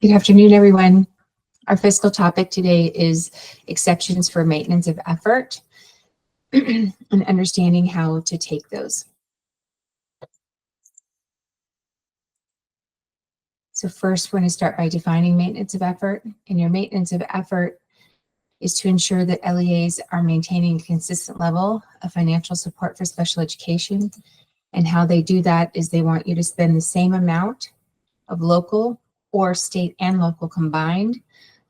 Good afternoon, everyone. Our fiscal topic today is exceptions for maintenance of effort and understanding how to take those. So first, we're going to start by defining maintenance of effort. And your maintenance of effort is to ensure that LEAs are maintaining a consistent level of financial support for special education. And how they do that is they want you to spend the same amount of local or state and local combined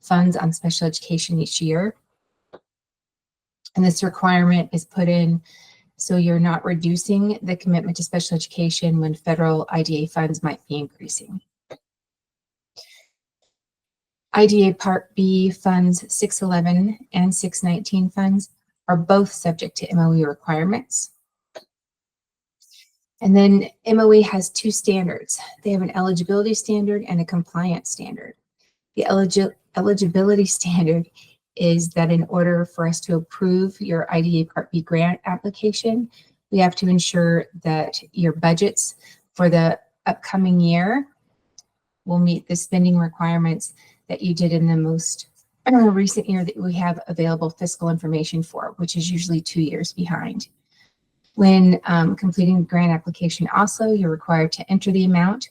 funds on special education each year. And this requirement is put in so you're not reducing the commitment to special education when federal IDA funds might be increasing. IDA Part B funds 611 and 619 funds are both subject to MOE requirements. And then MOE has two standards. They have an eligibility standard and a compliance standard. The eligibility standard is that in order for us to approve your IDA Part B grant application, we have to ensure that your budgets for the upcoming year will meet the spending requirements that you did in the most recent year that we have available fiscal information for, which is usually 2 years behind. When completing the grant application also, you're required to enter the amount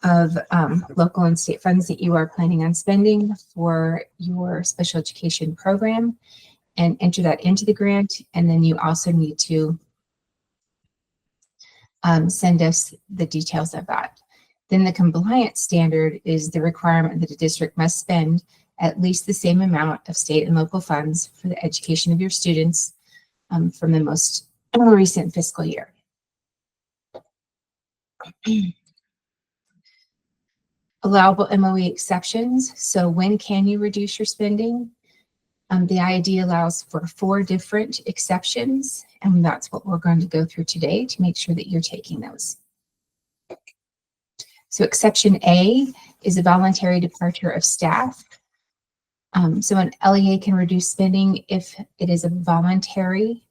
of local and state funds that you are planning on spending for your special education program and enter that into the grant. And then you also need to send us the details of that. Then the compliance standard is the requirement that a district must spend at least the same amount of state and local funds for the education of your students from the most recent fiscal year. Allowable MOE exceptions. So when can you reduce your spending? The IID allows for 4 different exceptions, and that's what we're going to go through today to make sure that you're taking those. So exception A is a voluntary departure of staff. So an LEA can reduce spending if it is a voluntary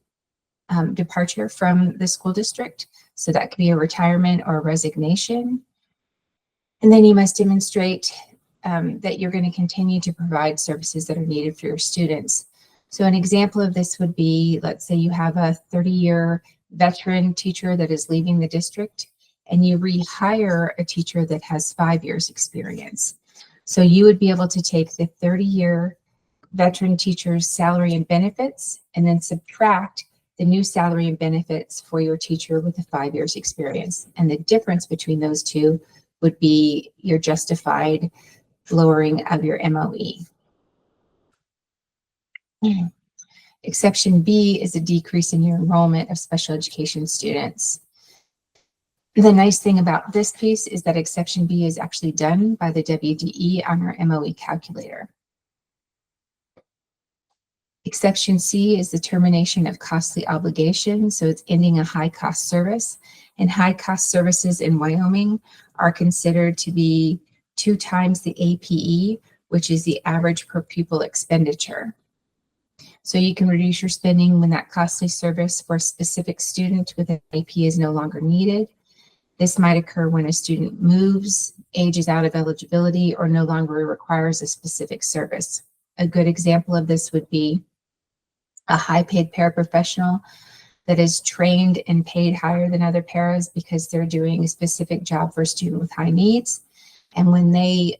departure from the school district. So that could be a retirement or a resignation. And then you must demonstrate that you're going to continue to provide services that are needed for your students. So an example of this would be, let's say you have a 30-year veteran teacher that is leaving the district and you rehire a teacher that has 5 years experience. So you would be able to take the 30-year veteran teacher's salary and benefits and then subtract the new salary and benefits for your teacher with the 5 years experience. And the difference between those two would be your justified lowering of your MOE. Exception B is a decrease in your enrollment of special education students. The nice thing about this piece is that exception B is actually done by the WDE on our MOE calculator. Exception C is the termination of costly obligations. So it's ending a high-cost service. And high-cost services in Wyoming are considered to be 2 times the APE, which is the average per pupil expenditure. So you can reduce your spending when that costly service for a specific student with an AP is no longer needed. This might occur when a student moves, ages out of eligibility, or no longer requires a specific service. A good example of this would be a high-paid paraprofessional that is trained and paid higher than other paras because they're doing a specific job for a student with high needs. And when the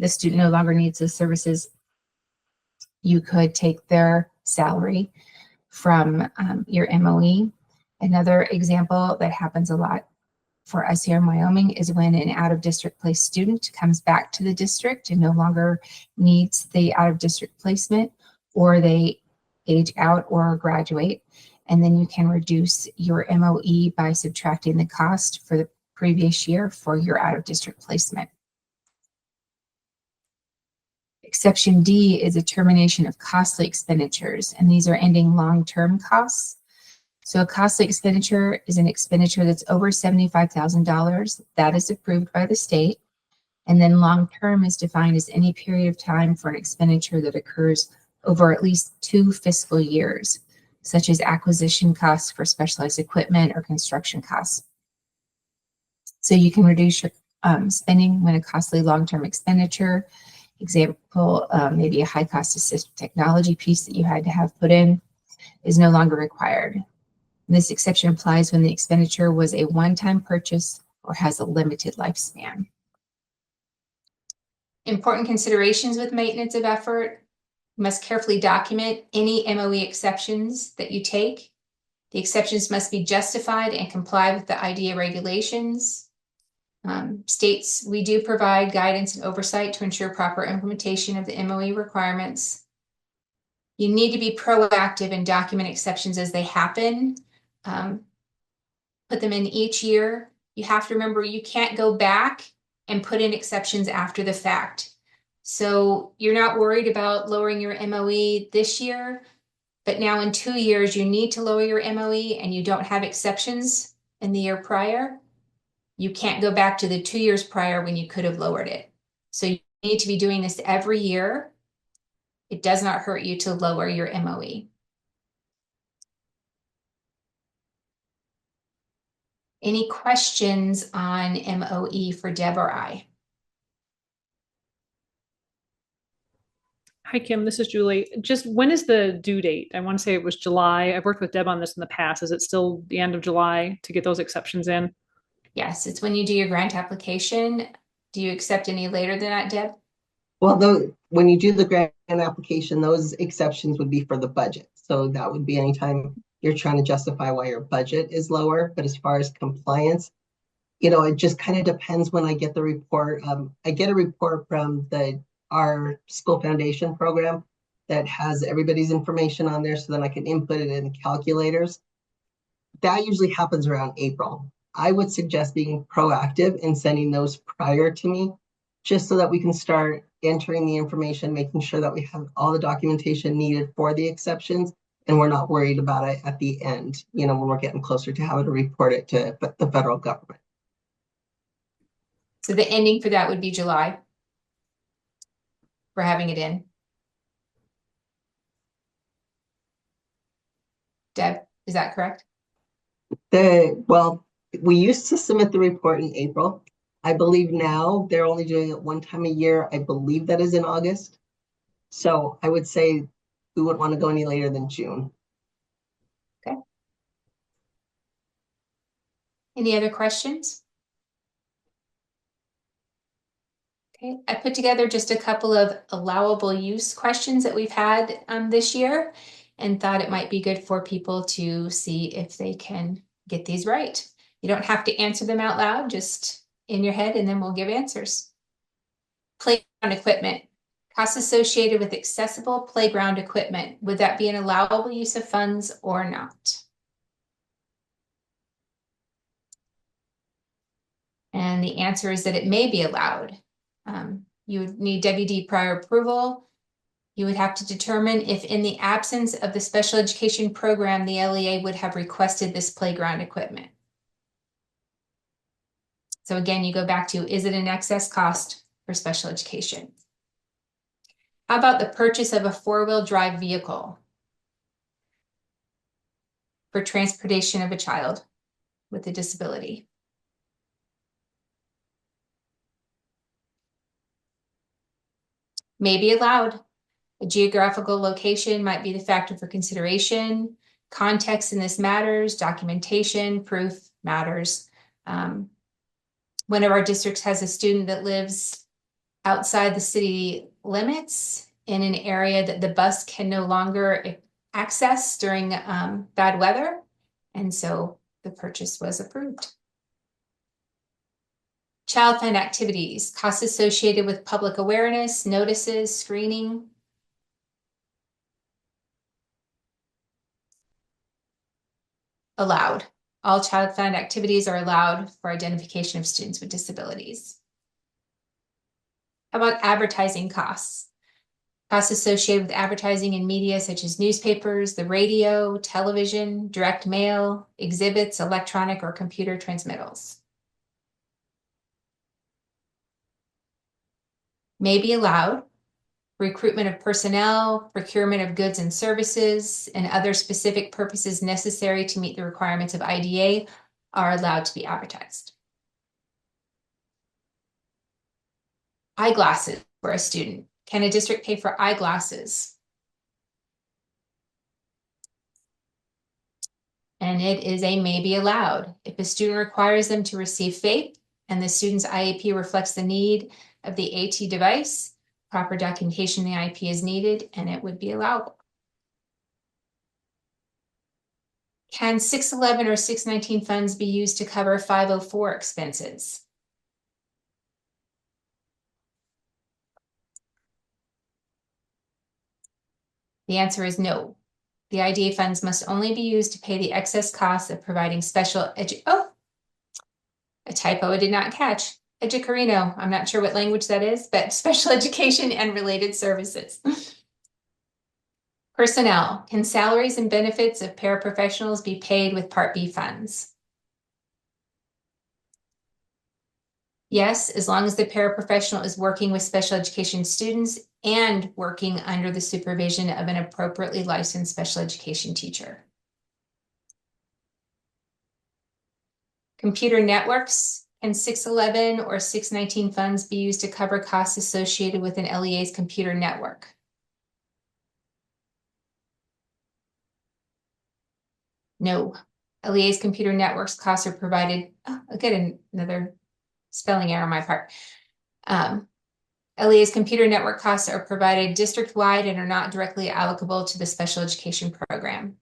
student no longer needs those services, you could take their salary from your MOE. Another example that happens a lot for us here in Wyoming is when an out-of-district placed student comes back to the district and no longer needs the out-of-district placement, or they age out or graduate, and then you can reduce your MOE by subtracting the cost for the previous year for your out-of-district placement. Exception D is a termination of costly expenditures, and these are ending long-term costs. So a costly expenditure is an expenditure that's over $75,000. That is approved by the state. And then long-term is defined as any period of time for an expenditure that occurs over at least 2 fiscal years, such as acquisition costs for specialized equipment or construction costs. So you can reduce your spending when a costly long-term expenditure, example, maybe a high-cost assistive technology piece that you had to have put in, is no longer required. This exception applies when the expenditure was a one-time purchase or has a limited lifespan. Important considerations with maintenance of effort. You must carefully document any MOE exceptions that you take. The exceptions must be justified and comply with the IDA regulations. States, we do provide guidance and oversight to ensure proper implementation of the MOE requirements. You need to be proactive and document exceptions as they happen. Put them in each year. You have to remember you can't go back and put in exceptions after the fact. So you're not worried about lowering your MOE this year, but now in 2 years, you need to lower your MOE and you don't have exceptions in the year prior. You can't go back to the 2 years prior when you could have lowered it. So you need to be doing this every year. It does not hurt you to lower your MOE. Any questions on MOE for Deb or I? Hi, Kim, this is Julie. Just when is the due date? I want to say it was July. I've worked with Deb on this in the past. Is it still the end of July to get those exceptions in? Yes, it's when you do your grant application. Do you accept any later than that, Deb? Well, when you do the grant application, those exceptions would be for the budget. So that would be anytime you're trying to justify why your budget is lower. But as far as compliance, it just kind of depends when I get the report. I get a report from our school foundation program that has everybody's information on there so then I can input it in calculators. That usually happens around April. I would suggest being proactive and sending those prior to me, just so that we can start entering the information, making sure that we have all the documentation needed for the exceptions, and we're not worried about it at the end, when we're getting closer to having to report it to the federal government. So the ending for that would be July for having it in. Deb, is that correct? Well, we used to submit the report in April. I believe now they're only doing it one time a year. I believe that is in August. So I would say we wouldn't want to go any later than June. Okay. Any other questions? Okay, I put together just a couple of allowable use questions that we've had this year and thought it might be good for people to see if they can get these right. You don't have to answer them out loud, just in your head, and then we'll give answers. Playground equipment. Costs associated with accessible playground equipment. Would that be an allowable use of funds or not? And the answer is that it may be allowed. You would need WD prior approval. You would have to determine if in the absence of the special education program, the LEA would have requested this playground equipment. So again, you go back to, is it an excess cost for special education? How about the purchase of a four-wheel drive vehicle for transportation of a child with a disability? May be allowed. A geographical location might be the factor for consideration. Context in this matters. Documentation, proof matters. One of our districts has a student that lives outside the city limits in an area that the bus can no longer access during bad weather. And so the purchase was approved. Child fund activities, costs associated with public awareness, notices, screening. Allowed. All child fund activities are allowed for identification of students with disabilities. How about advertising costs? Costs associated with advertising in media such as newspapers, the radio, television, direct mail, exhibits, electronic or computer transmittals. May be allowed. Recruitment of personnel, procurement of goods and services, and other specific purposes necessary to meet the requirements of IDA are allowed to be advertised. Eyeglasses for a student. Can a district pay for eyeglasses? And it is a may be allowed. If a student requires them to receive FAPE and the student's IEP reflects the need of the AT device, proper documentation in the IEP is needed and it would be allowable. Can 611 or 619 funds be used to cover 504 expenses? The answer is no. The IDA funds must only be used to pay the excess costs of providing special a typo I did not catch. Educarino, I'm not sure what language that is, but special education and related services. Personnel, can salaries and benefits of paraprofessionals be paid with Part B funds? Yes, as long as the paraprofessional is working with special education students and working under the supervision of an appropriately licensed special education teacher. Computer networks, can 611 or 619 funds be used to cover costs associated with an LEA's computer network? No. LEA's computer networks costs are provided. Oh, I'll get another spelling error on my part. LEA's computer network costs are provided district-wide and are not directly applicable to the special education program.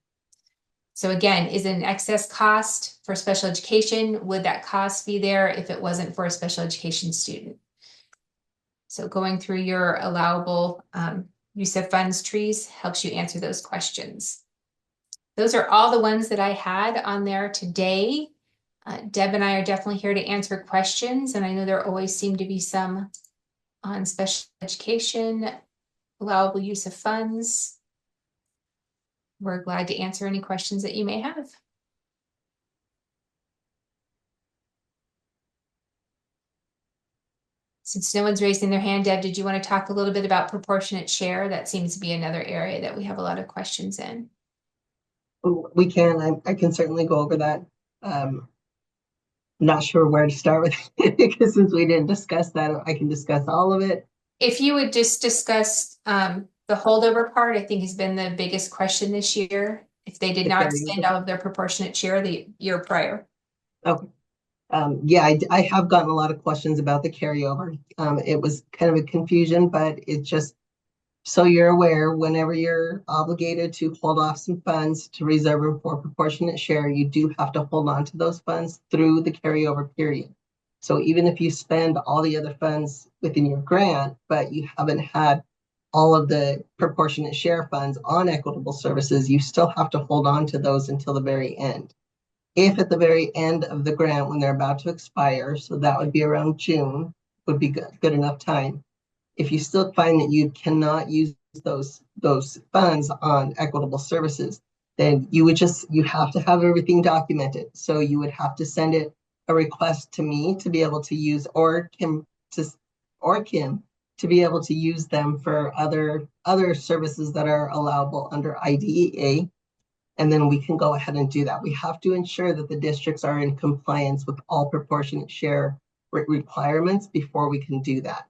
So again, is it an excess cost for special education? Would that cost be there if it wasn't for a special education student? So going through your allowable use of funds trees helps you answer those questions. Those are all the ones that I had on there today. Deb and I are definitely here to answer questions, and I know there always seem to be some on special education, allowable use of funds. We're glad to answer any questions that you may have. Since no one's raising their hand, Deb, did you want to talk a little bit about proportionate share? That seems to be another area that we have a lot of questions in. We can, I can certainly go over that. Not sure where to start with it because since we didn't discuss that, I can discuss all of it. If you would just discuss the holdover part, I think has been the biggest question this year. If they did not spend all of their proportionate share the year prior. Okay. Yeah, I have gotten a lot of questions about the carryover. It was kind of a confusion, but it's just so you're aware, whenever you're obligated to hold off some funds to reserve them for proportionate share, you do have to hold on to those funds through the carryover period. So even if you spend all the other funds within your grant, but you haven't had all of the proportionate share funds on equitable services, you still have to hold on to those until the very end. If at the very end of the grant, when they're about to expire, so that would be around June, would be good enough time. If you still find that you cannot use those funds on equitable services, then you have to have everything documented. So you would have to send it a request to me to be able to use, or Kim to be able to use them for other services that are allowable under IDEA. And then we can go ahead and do that. We have to ensure that the districts are in compliance with all proportionate share requirements before we can do that.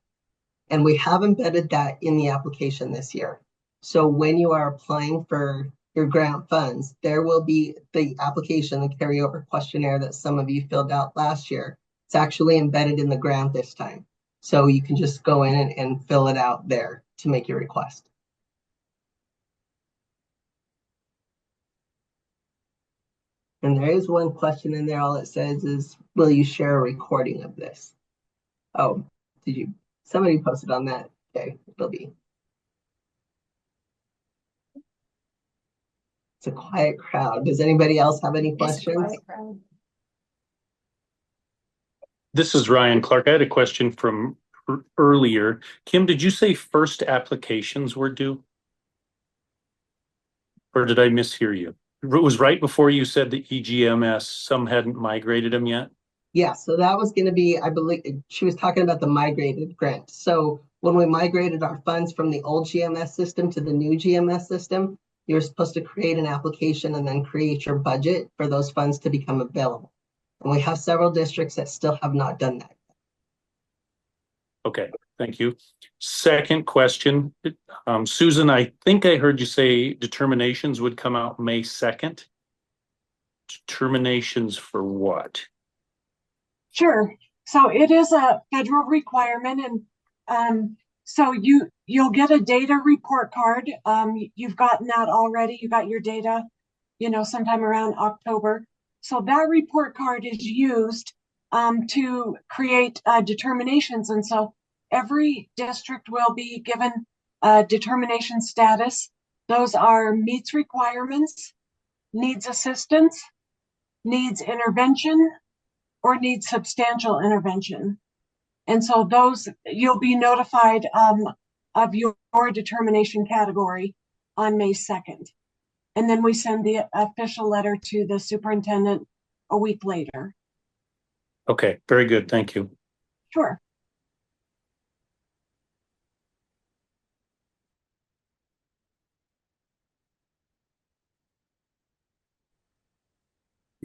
And we have embedded that in the application this year. So when you are applying for your grant funds, there will be the application, the carryover questionnaire that some of you filled out last year. It's actually embedded in the grant this time. So you can just go in and fill it out there to make your request. And there is one question in there. All it says is, will you share a recording of this? Oh, somebody posted on that. Okay, it'll be. It's a quiet crowd. Does anybody else have any questions? This is Ryan Clark. I had a question from earlier. Kim, did you say first applications were due? Or did I mishear you? It was right before you said the EGMS, some hadn't migrated them yet? Yeah, so that was going to be, I believe, she was talking about the migrated grant. So when we migrated our funds from the old GMS system to the new GMS system, you're supposed to create an application and then create your budget for those funds to become available. And we have several districts that still have not done that. Okay, Thank you. Second question, Susan, I think I heard you say determinations would come out May 2nd. Determinations for what? Sure. So it is a federal requirement, and so you'll get a data report card. You've gotten that already. You got your data, sometime around October. So that report card is used to create determinations, and so every district will be given a determination status. Those are meets requirements, needs assistance, needs intervention, or needs substantial intervention. And so those, you'll be notified of your determination category on May 2nd. And then we send the official letter to the superintendent a week later. Okay, very good. Thank you. Sure.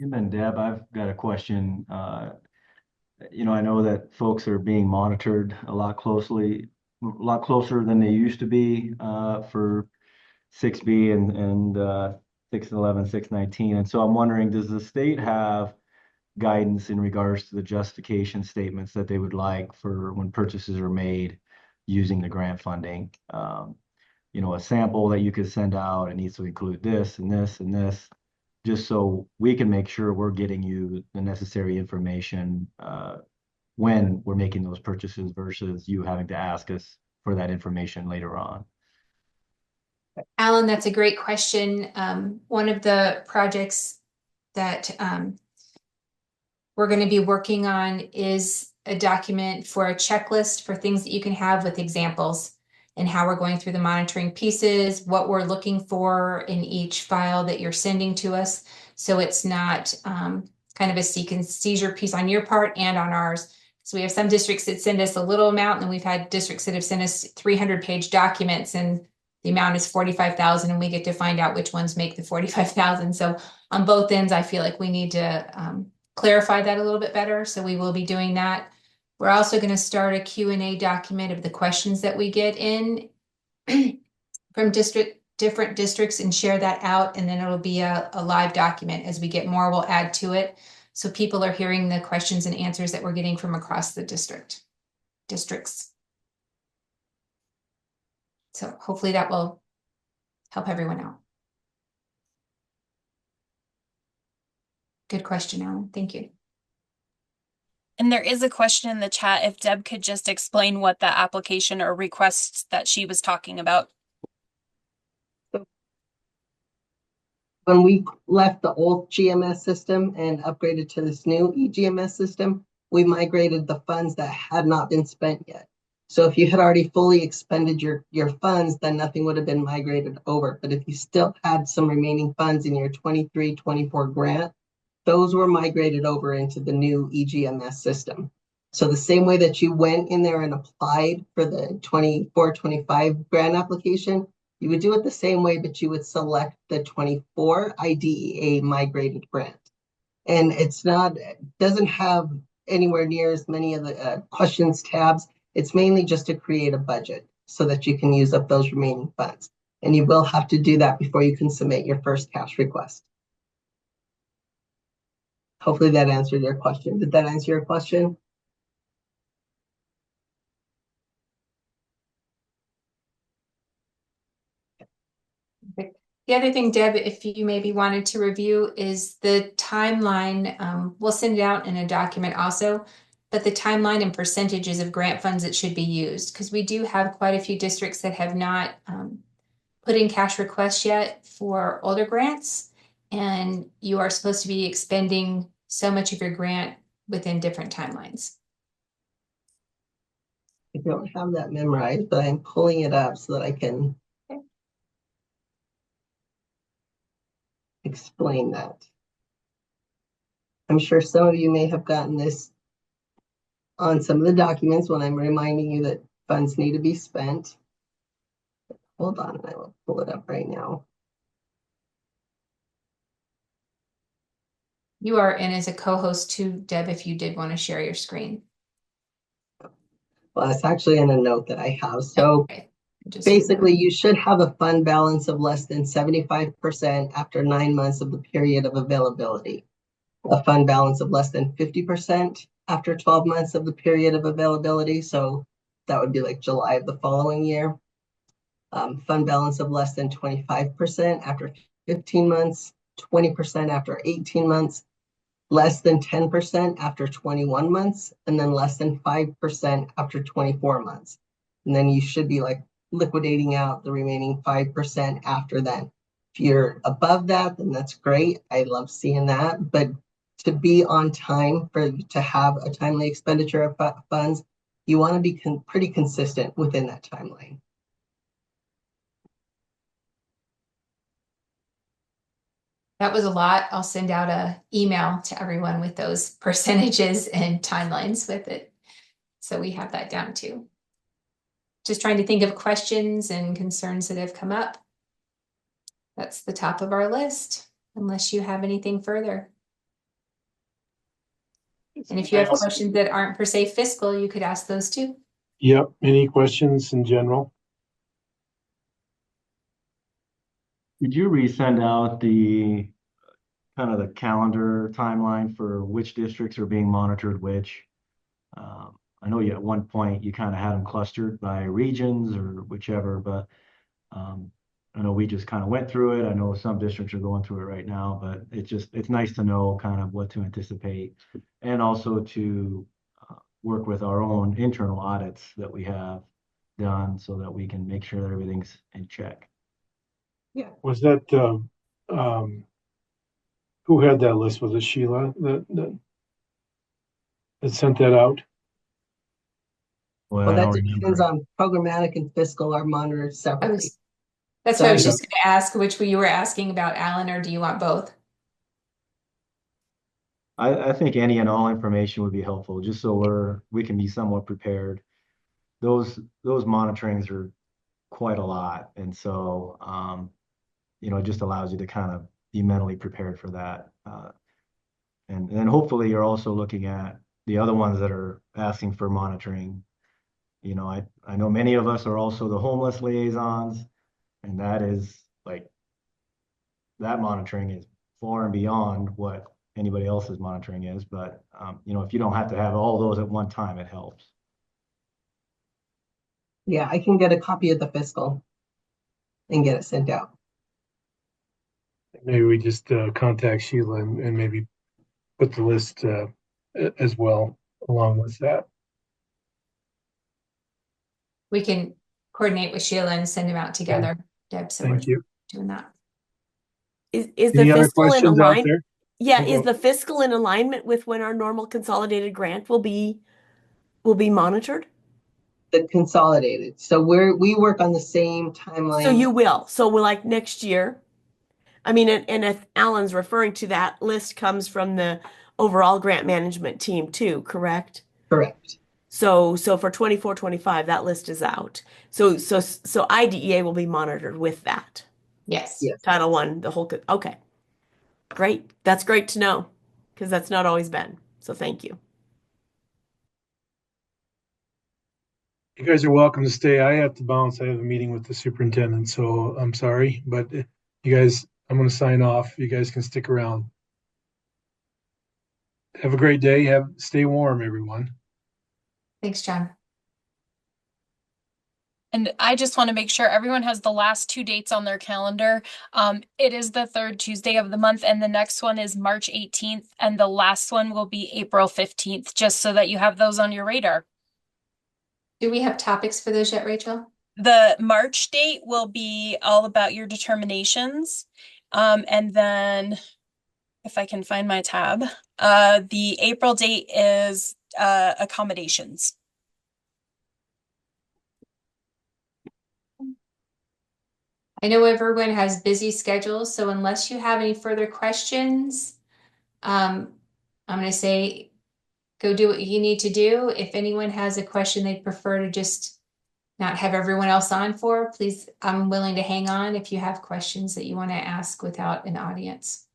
Tim and Deb, I've got a question. I know that folks are being monitored a lot closer than they used to be for 6B and 611, 619. And so I'm wondering, does the state have guidance in regards to the justification statements that they would like for when purchases are made using the grant funding? A sample that you could send out, it needs to include this and this and this, just so we can make sure we're getting you the necessary information when we're making those purchases versus you having to ask us for that information later on. Alan, that's a great question. One of the projects that we're going to be working on is a document for a checklist for things that you can have with examples and how we're going through the monitoring pieces, what we're looking for in each file that you're sending to us. So it's not kind of a seek and seizure piece on your part and on ours. So we have some districts that send us a little amount, and we've had districts that have sent us 300-page documents, and the amount is 45,000, and we get to find out which ones make the 45,000. So on both ends, I feel like we need to clarify that a little bit better. So we will be doing that. We're also going to start a Q&A document of the questions that we get in from different districts and share that out. And then it'll be a live document. As we get more, we'll add to it. So people are hearing the questions and answers that we're getting from across the districts. So hopefully that will help everyone out. Good question, Alan. Thank you. And there is a question in the chat if Deb could just explain what the application or request that she was talking about. When we left the old GMS system and upgraded to this new eGMS system, we migrated the funds that had not been spent yet. So if you had already fully expended your funds, then nothing would have been migrated over. But if you still had some remaining funds in your 23-24 grant, those were migrated over into the new eGMS system. So the same way that you went in there and applied for the 24-25 grant application, you would do it the same way, but you would select the 24 IDEA migrated grant. And it doesn't have anywhere near as many of the questions tabs. It's mainly just to create a budget so that you can use up those remaining funds. And you will have to do that before you can submit your first cash request. Hopefully that answered your question. Did that answer your question? The other thing, Deb, if you maybe wanted to review is the timeline. We'll send it out in a document also, but the timeline and percentages of grant funds that should be used, because we do have quite a few districts that have not put in cash requests yet for older grants, and you are supposed to be expending so much of your grant within different timelines. I don't have that memorized, but I'm pulling it up so that I can explain that. I'm sure some of you may have gotten this on some of the documents when I'm reminding you that funds need to be spent. Hold on, I will pull it up right now. You are in as a co-host too, Deb, if you did want to share your screen. Well, it's actually in a note that I have. So Okay. Just basically, you should have a fund balance of less than 75% after 9 months of the period of availability. A fund balance of less than 50% after 12 months of the period of availability. So that would be like July of the following year. Fund balance of less than 25% after 15 months, 20% after 18 months, less than 10% after 21 months, and then less than 5% after 24 months. And then you should be like liquidating out the remaining 5% after that. If you're above that, then that's great. I love seeing that. But to be on time to have a timely expenditure of funds, you want to be pretty consistent within that timeline. That was a lot. I'll send out a email to everyone with those percentages and timelines with it. So we have that down too. Just trying to think of questions and concerns that have come up. That's the top of our list, unless you have anything further. And if you have questions that aren't per se fiscal, you could ask those too. Yep. Any questions in general? Could you resend out the kind of the calendar timeline for which districts are being monitored which? I know you at one point you kind of had them clustered by regions or whichever, but I know we just kind of went through it. I know some districts are going through it right now, but it's nice to know kind of what to anticipate and also to work with our own internal audits that we have done so that we can make sure that everything's in check. Yeah. Was that who had that list? Was it Sheila that sent that out? Well, Well, I that don't depends remember. on programmatic and fiscal are monitored separately. That's So what I was I just going to ask, which you were asking about, Alan, or do you want both? I think any and all information would be helpful, just so we can be somewhat prepared. Those monitorings are quite a lot, and so it just allows you to kind of be mentally prepared for that. And then hopefully you're also looking at the other ones that are asking for monitoring. I know many of us are also the homeless liaisons, and that is like that monitoring is far and beyond what anybody else's monitoring is. But if you don't have to have all those at one time, it helps. yeah, I can get a copy of the fiscal and get it sent out. Maybe we just contact Sheila and maybe put the list as well along with that. We can coordinate with Sheila and send them out together, Deb. So Thank we're you. doing that. Is the Any other fiscal in questions out alignment? there? Yeah, Okay. is the fiscal in alignment with when our normal consolidated grant will be monitored? The consolidated. So we work on the same timeline. So you will. So we're like next year. I mean, and if Alan's referring to that list comes from the overall grant management team too, correct? Correct. So for 24-25, that list is out. So IDEA will be monitored with that. Yes. Yes. Title I, the whole, okay. Great. That's great to know because that's not always been. So thank you. You guys are welcome to stay. I have to bounce. I have a meeting with the superintendent, so I'm sorry, but you guys, I'm going to sign off. You guys can stick around. Have a great day. Stay warm, everyone. Thanks, John. And I just want to make sure everyone has the last 2 dates on their calendar. It is the 3rd Tuesday of the month, and the next one is March 18th, and the last one will be April 15th, just so that you have those on your radar. Do we have topics for those yet, Rachel? The March date will be all about your determinations. And then if I can find my tab, the April date is accommodations. I know everyone has busy schedules, so unless you have any further questions, I'm going to say go do what you need to do. If anyone has a question they'd prefer to just not have everyone else on for, please, I'm willing to hang on if you have questions that you want to ask without an audience.